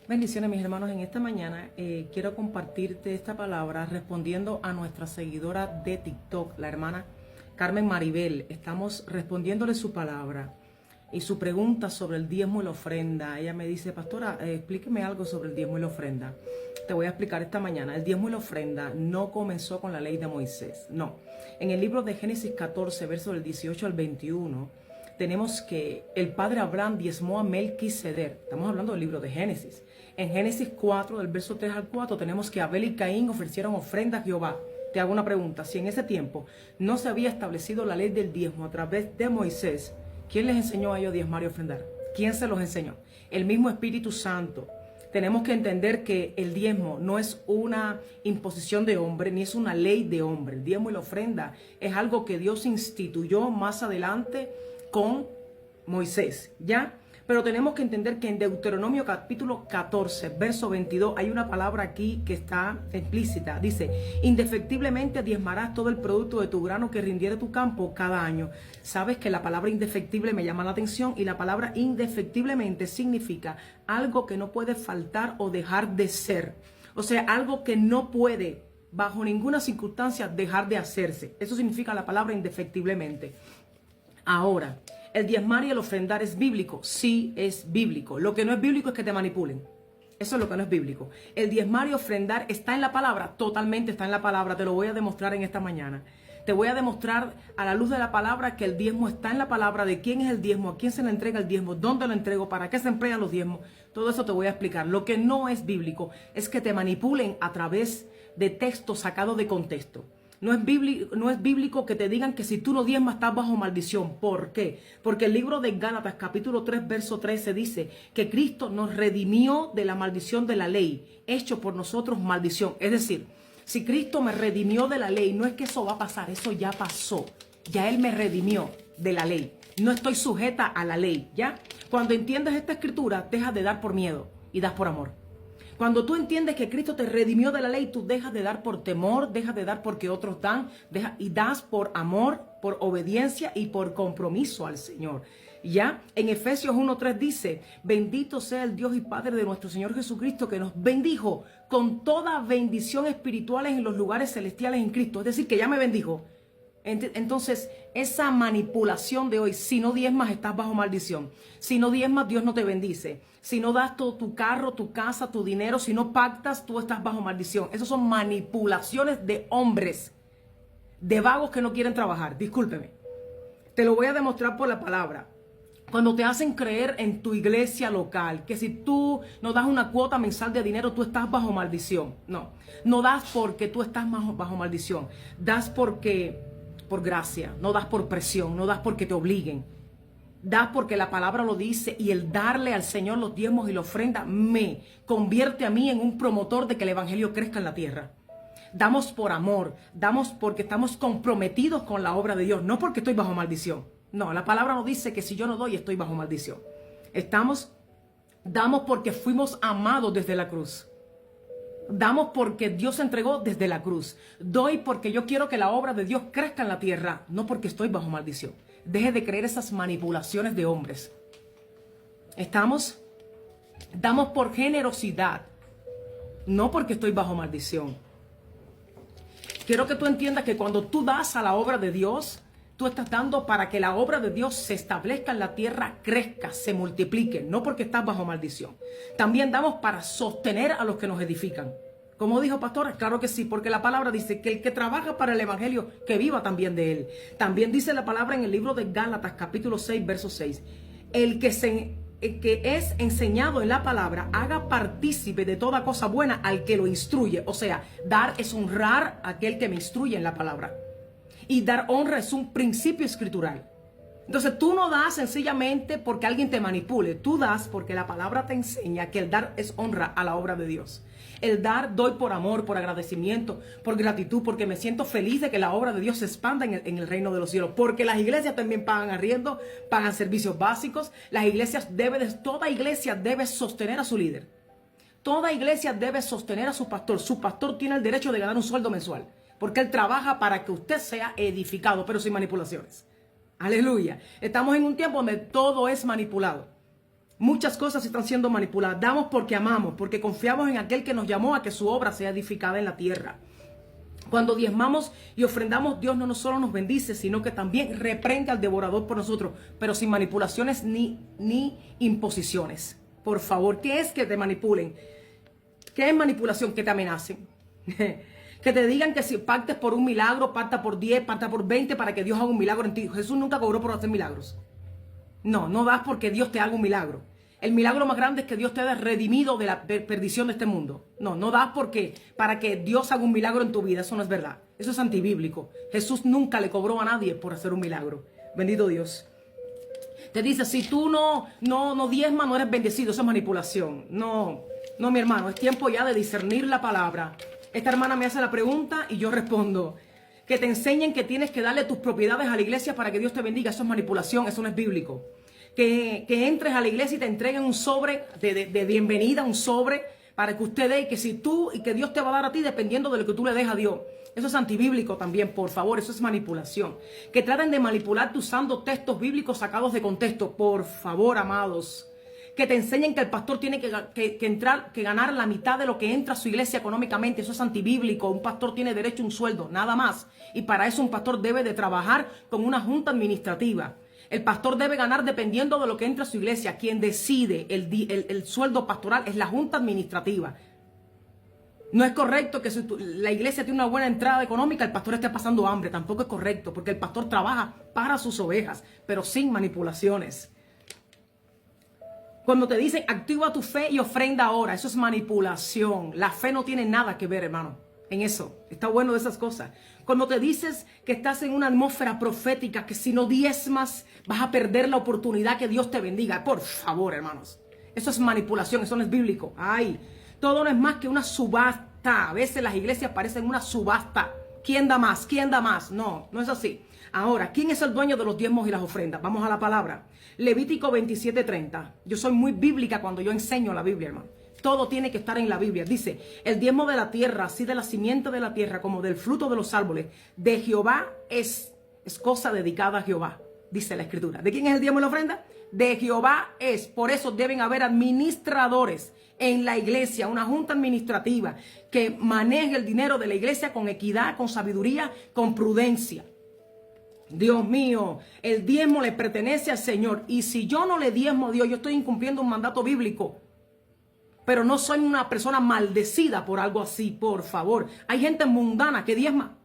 Bendiciones, mis hermanos. En esta mañana quiero compartirte esta palabra respondiendo a nuestra seguidora de TikTok, la hermana Carmen Maribel. Estamos respondiéndole su palabra y su pregunta sobre el diezmo y la ofrenda. Ella me dice: pastora, explíqueme algo sobre el diezmo y la ofrenda. Te voy a explicar esta mañana. El diezmo y la ofrenda no comenzó con la ley de Moisés, no. En el libro de Génesis 14, versos del 18 al 21, tenemos que el padre Abraham diezmó a Melquisedec. Estamos hablando del libro de Génesis. En Génesis 4, del verso 3 al 4, tenemos que Abel y Caín ofrecieron ofrenda a Jehová. Te hago una pregunta: si en ese tiempo no se había establecido la ley del diezmo a través de Moisés, ¿quién les enseñó a ellos a diezmar y ofrendar? ¿Quién se los enseñó? El mismo Espíritu Santo. Tenemos que entender que el diezmo no es una imposición de hombre, ni es una ley de hombre. El diezmo y la ofrenda es algo que Dios instituyó más adelante con Moisés, ¿ya? Pero tenemos que entender que en Deuteronomio capítulo 14, verso 22, hay una palabra aquí que está explícita. Dice: indefectiblemente diezmarás todo el producto de tu grano que rindiere tu campo cada año. Sabes que la palabra indefectible me llama la atención, y la palabra indefectiblemente significa algo que no puede faltar o dejar de ser. O sea, algo que no puede bajo ninguna circunstancia dejar de hacerse. Eso significa la palabra indefectiblemente. Ahora, ¿el diezmar y el ofrendar es bíblico? Sí, es bíblico. Lo que no es bíblico es que te manipulen. Eso es lo que no es bíblico. El diezmar y ofrendar está en la palabra, totalmente está en la palabra. Te lo voy a demostrar en esta mañana. Te voy a demostrar a la luz de la palabra que el diezmo está en la palabra, de quién es el diezmo, a quién se le entrega el diezmo, dónde lo entrego, para qué se emplean los diezmos. Todo eso te voy a explicar. Lo que no es bíblico es que te manipulen a través de textos sacados de contexto. No es bíblico que te digan que si tú no diezmas estás bajo maldición. ¿Por qué? Porque el libro de Gálatas capítulo 3 verso 13 dice que Cristo nos redimió de la maldición de la ley, hecho por nosotros maldición. Es decir, si Cristo me redimió de la ley, no es que eso va a pasar, eso ya pasó. Ya Él me redimió de la ley. No estoy sujeta a la ley, ¿ya? Cuando entiendes esta escritura, dejas de dar por miedo y das por amor. Cuando tú entiendes que Cristo te redimió de la ley, tú dejas de dar por temor, dejas de dar porque otros dan, y das por amor, por obediencia y por compromiso al Señor. Ya en Efesios 1:3 dice: bendito sea el Dios y Padre de nuestro Señor Jesucristo, que nos bendijo con toda bendición espiritual en los lugares celestiales en Cristo. Es decir, que ya me bendijo. Entonces, esa manipulación de hoy: si no diezmas estás bajo maldición, si no diezmas Dios no te bendice, si no das todo tu carro, tu casa, tu dinero, si no pactas, tú estás bajo maldición. Esas son manipulaciones de hombres, de vagos que no quieren trabajar. Discúlpeme, te lo voy a demostrar por la palabra. Cuando te hacen creer en tu iglesia local que si tú no das una cuota mensal de dinero, tú estás bajo maldición. No, no das porque tú estás bajo maldición. Das porque por gracia, no das por presión, no das porque te obliguen. Das porque la palabra lo dice, y el darle al Señor los diezmos y la ofrenda me convierte a mí en un promotor de que el evangelio crezca en la tierra. Damos por amor, damos porque estamos comprometidos con la obra de Dios, no porque estoy bajo maldición. No, la palabra nos dice que si yo no doy, estoy bajo maldición. Damos porque fuimos amados desde la cruz. Damos porque Dios se entregó desde la cruz. Doy porque yo quiero que la obra de Dios crezca en la tierra, no porque estoy bajo maldición. Deje de creer esas manipulaciones de hombres. Damos por generosidad, no porque estoy bajo maldición. Quiero que tú entiendas que cuando tú das a la obra de Dios, tú estás dando para que la obra de Dios se establezca en la tierra, crezca, se multiplique, no porque estás bajo maldición. También damos para sostener a los que nos edifican. Como dijo pastora, claro que sí, porque la palabra dice que el que trabaja para el evangelio, que viva también de él. También dice la palabra en el libro de Gálatas capítulo 6, verso 6. El que es enseñado en la palabra, haga partícipe de toda cosa buena al que lo instruye. O sea, dar es honrar a aquel que me instruye en la palabra. Y dar honra es un principio escritural. Entonces tú no das sencillamente porque alguien te manipule. Tú das porque la palabra te enseña que el dar es honra a la obra de Dios. El dar doy por amor, por agradecimiento, por gratitud, porque me siento feliz de que la obra de Dios se expanda en el reino de los cielos. Porque las iglesias también pagan arriendo, pagan servicios básicos. Toda iglesia debe sostener a su líder. Toda iglesia debe sostener a su pastor. Su pastor tiene el derecho de ganar un sueldo mensual, porque él trabaja para que usted sea edificado, pero sin manipulaciones. Aleluya. Estamos en un tiempo donde todo es manipulado. Muchas cosas están siendo manipuladas. Damos porque amamos, porque confiamos en aquel que nos llamó a que su obra sea edificada en la tierra. Cuando diezmamos y ofrendamos, Dios no solo nos bendice, sino que también reprende al devorador por nosotros, pero sin manipulaciones ni imposiciones. Por favor, ¿qué es que te manipulen? ¿Qué es manipulación? Que te amenacen. Que te digan que si pactes por un milagro, pacta por 10, pacta por 20 para que Dios haga un milagro en ti. Jesús nunca cobró por hacer milagros. No, no das porque Dios te haga un milagro. El milagro más grande es que Dios te haya redimido de la perdición de este mundo. No, no das porque para que Dios haga un milagro en tu vida. Eso no es verdad. Eso es antibíblico. Jesús nunca le cobró a nadie por hacer un milagro. Bendito Dios. Te dice, si tú no diezmas, no eres bendecido. Eso es manipulación. No, mi hermano. Es tiempo ya de discernir la palabra. Esta hermana me hace la pregunta y yo respondo. Que te enseñen que tienes que darle tus propiedades a la iglesia para que Dios te bendiga. Eso es manipulación. Eso no es bíblico. Que entres a la iglesia y te entreguen un sobre de bienvenida, un sobre para que usted dé, y que si tú, y que Dios te va a dar a ti dependiendo de lo que tú le des a Dios. Eso es antibíblico también, por favor, eso es manipulación. Que traten de manipularte usando textos bíblicos sacados de contexto, por favor, amados. Que te enseñen que el pastor tiene que ganar la mitad de lo que entra a su iglesia económicamente. Eso es antibíblico. Un pastor tiene derecho a un sueldo, nada más. Y para eso un pastor debe de trabajar con una junta administrativa. El pastor debe ganar dependiendo de lo que entra a su iglesia. Quien decide el sueldo pastoral es la junta administrativa. No es correcto que si la iglesia tiene una buena entrada económica, el pastor esté pasando hambre. Tampoco es correcto, porque el pastor trabaja para sus ovejas, pero sin manipulaciones. Cuando te dicen activa tu fe y ofrenda ahora, eso es manipulación. La fe no tiene nada que ver, hermano, en eso. Está bueno de esas cosas. Cuando te dices que estás en una atmósfera profética, que si no diezmas vas a perder la oportunidad que Dios te bendiga. Por favor, hermanos. Eso es manipulación, eso no es bíblico. Ay, todo no es más que una subasta. A veces las iglesias parecen una subasta. ¿Quién da más? ¿Quién da más? No, no es así. Ahora, ¿quién es el dueño de los diezmos y las ofrendas? Vamos a la palabra. Levítico 27:30. Yo soy muy bíblica cuando yo enseño la Biblia, hermano. Todo tiene que estar en la Biblia. Dice, el diezmo de la tierra, así de la simiente de la tierra como del fruto de los árboles, de Jehová es cosa dedicada a Jehová, dice la Escritura. ¿De quién es el diezmo y la ofrenda? De Jehová es. Por eso deben haber administradores en la iglesia, una junta administrativa que maneje el dinero de la iglesia con equidad, con sabiduría, con prudencia. Dios mío, el diezmo le pertenece al Señor. Y si yo no le diezmo a Dios, yo estoy incumpliendo un mandato bíblico. Pero no soy una persona maldecida por algo así, por favor. Hay gente mundana que diezma.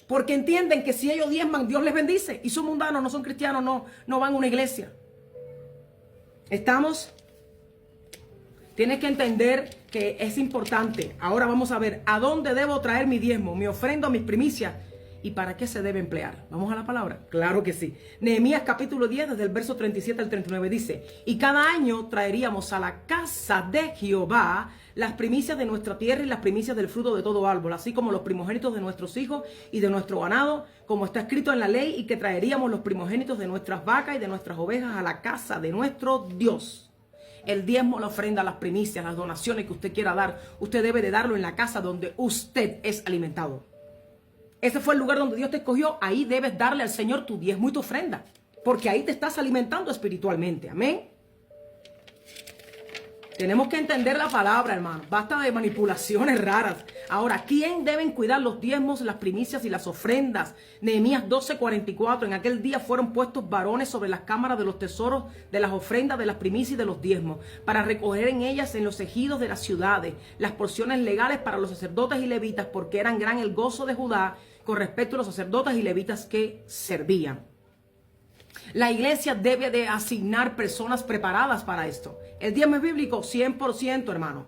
Porque entienden que si ellos diezman, Dios les bendice. Y son mundanos, no son cristianos, no van a una iglesia. ¿Estamos? Tienes que entender que es importante. Ahora vamos a ver, ¿a dónde debo traer mi diezmo, mi ofrenda, mis primicias? ¿Y para qué se debe emplear? ¿Vamos a la palabra? Claro que sí. Nehemías capítulo 10, desde el verso 37 al 39 dice, y cada año traeríamos a la casa de Jehová las primicias de nuestra tierra y las primicias del fruto de todo árbol, así como los primogénitos de nuestros hijos y de nuestro ganado, como está escrito en la ley, y que traeríamos los primogénitos de nuestras vacas y de nuestras ovejas a la casa de nuestro Dios. El diezmo, la ofrenda, las primicias, las donaciones que usted quiera dar, usted debe de darlo en la casa donde usted es alimentado. Ese fue el lugar donde Dios te escogió. Ahí debes darle al Señor tu diezmo y tu ofrenda. Porque ahí te estás alimentando espiritualmente. Amén. Tenemos que entender la palabra, hermano. Basta de manipulaciones raras. Ahora, ¿quién deben cuidar los diezmos, las primicias y las ofrendas? Nehemías 12:44. En aquel día fueron puestos varones sobre las cámaras de los tesoros, de las ofrendas, de las primicias y de los diezmos, para recoger en ellas, en los ejidos de las ciudades, las porciones legales para los sacerdotes y levitas, porque eran gran el gozo de Judá con respecto a los sacerdotes y levitas que servían. La iglesia debe de asignar personas preparadas para esto. El diezmo es bíblico, 100%, hermano.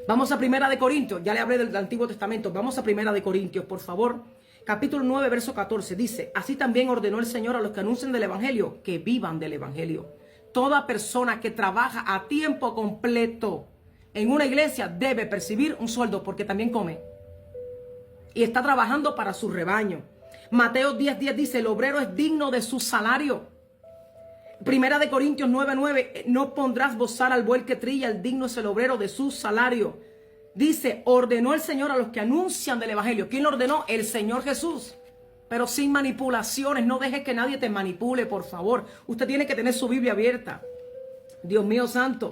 Vamos a Primera de Corintios. Ya le hablé del Antiguo Testamento. Vamos a Primera de Corintios, por favor. Capítulo 9, verso 14. Dice, así también ordenó el Señor a los que anuncian del Evangelio, que vivan del Evangelio. Toda persona que trabaja a tiempo completo en una iglesia debe percibir un sueldo, porque también come. Y está trabajando para su rebaño. Mateo 10:10 dice, el obrero es digno de su salario. Primera de Corintios 9:9, no pondrás bozar al buey que trilla, el digno es el obrero de su salario. Dice, ordenó el Señor a los que anuncian del Evangelio. ¿Quién lo ordenó? El Señor Jesús. Pero sin manipulaciones, no dejes que nadie te manipule, por favor. Usted tiene que tener su Biblia abierta. Dios mío santo.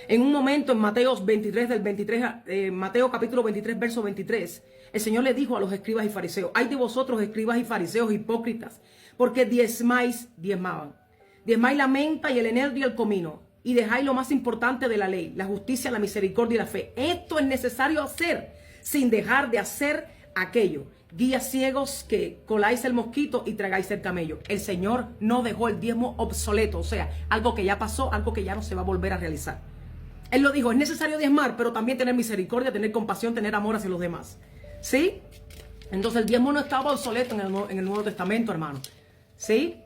En un momento en Mateo 23, Mateo capítulo 23, verso 23, el Señor le dijo a los escribas y fariseos: ay de vosotros, escribas y fariseos hipócritas, porque diezmáis la menta y el eneldo y el comino, y dejáis lo más importante de la ley, la justicia, la misericordia y la fe. Esto es necesario hacer, sin dejar de hacer aquello. Guías ciegos que coláis el mosquito y tragáis el camello. El Señor no dejó el diezmo obsoleto, o sea, algo que ya pasó, algo que ya no se va a volver a realizar. Él lo dijo: es necesario diezmar, pero también tener misericordia, tener compasión, tener amor hacia los demás. ¿Sí? Entonces el diezmo no estaba obsoleto en el Nuevo Testamento, hermano. ¿Sí?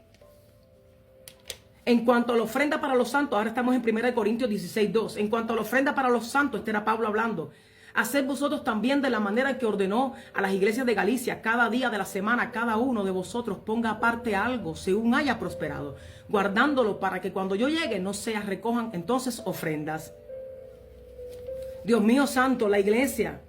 En cuanto a la ofrenda para los santos, ahora estamos en 1 Corintios 16, 2. En cuanto a la ofrenda para los santos, este era Pablo hablando: haced vosotros también de la manera que ordenó a las iglesias de Galicia. Cada día de la semana, cada uno de vosotros ponga aparte algo, según haya prosperado, guardándolo para que cuando yo llegue no se recojan entonces ofrendas. Dios mío santo, la iglesia,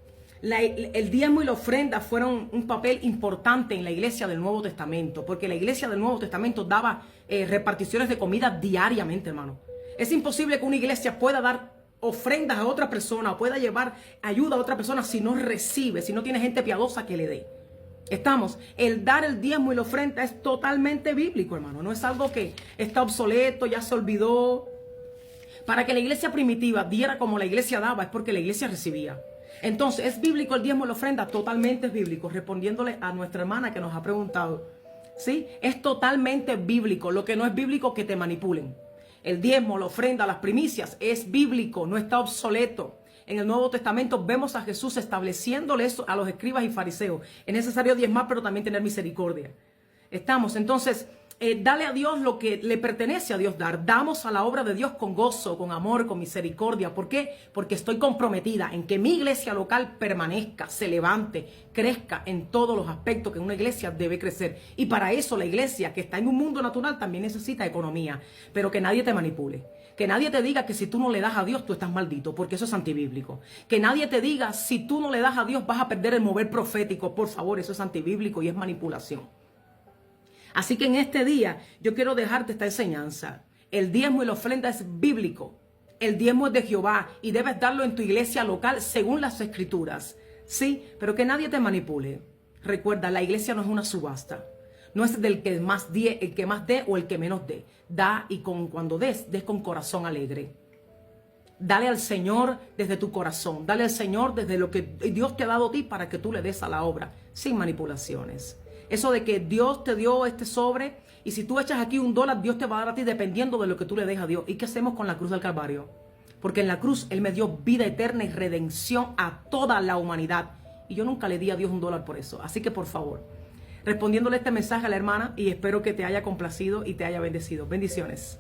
el diezmo y la ofrenda fueron un papel importante en la iglesia del Nuevo Testamento, porque la iglesia del Nuevo Testamento daba reparticiones de comida diariamente, hermano. Es imposible que una iglesia pueda dar ofrendas a otra persona o pueda llevar ayuda a otra persona si no recibe, si no tiene gente piadosa que le dé. El dar el diezmo y la ofrenda es totalmente bíblico, hermano. No es algo que está obsoleto, ya se olvidó. Para que la iglesia primitiva diera como la iglesia daba, es porque la iglesia recibía. Entonces, ¿es bíblico el diezmo y la ofrenda? Totalmente es bíblico. Respondiéndole a nuestra hermana que nos ha preguntado, ¿sí? Es totalmente bíblico. Lo que no es bíblico, que te manipulen. El diezmo, la ofrenda, las primicias, es bíblico, no está obsoleto. En el Nuevo Testamento vemos a Jesús estableciéndole eso a los escribas y fariseos. Es necesario diezmar, pero también tener misericordia. Entonces, dale a Dios lo que le pertenece a Dios dar. Damos a la obra de Dios con gozo, con amor, con misericordia. ¿Por qué? Porque estoy comprometida en que mi iglesia local permanezca, se levante, crezca en todos los aspectos que una iglesia debe crecer. Y para eso la iglesia, que está en un mundo natural, también necesita economía. Pero que nadie te manipule. Que nadie te diga que si tú no le das a Dios, tú estás maldito, porque eso es antibíblico. Que nadie te diga, si tú no le das a Dios, vas a perder el mover profético. Por favor, eso es antibíblico y es manipulación. Así que en este día yo quiero dejarte esta enseñanza. El diezmo y la ofrenda es bíblico. El diezmo es de Jehová y debes darlo en tu iglesia local según las escrituras. Sí, pero que nadie te manipule. Recuerda, la iglesia no es una subasta. No es del que más dé, el que más dé o el que menos dé. Da y cuando des con corazón alegre. Dale al Señor desde tu corazón. Dale al Señor desde lo que Dios te ha dado a ti para que tú le des a la obra, sin manipulaciones. Eso de que Dios te dio este sobre y si tú echas aquí $1, Dios te va a dar a ti dependiendo de lo que tú le des a Dios. ¿Y qué hacemos con la cruz del Calvario? Porque en la cruz Él me dio vida eterna y redención a toda la humanidad. Y yo nunca le di a Dios $1 por eso. Así que por favor, respondiéndole este mensaje a la hermana, y espero que te haya complacido y te haya bendecido. Bendiciones.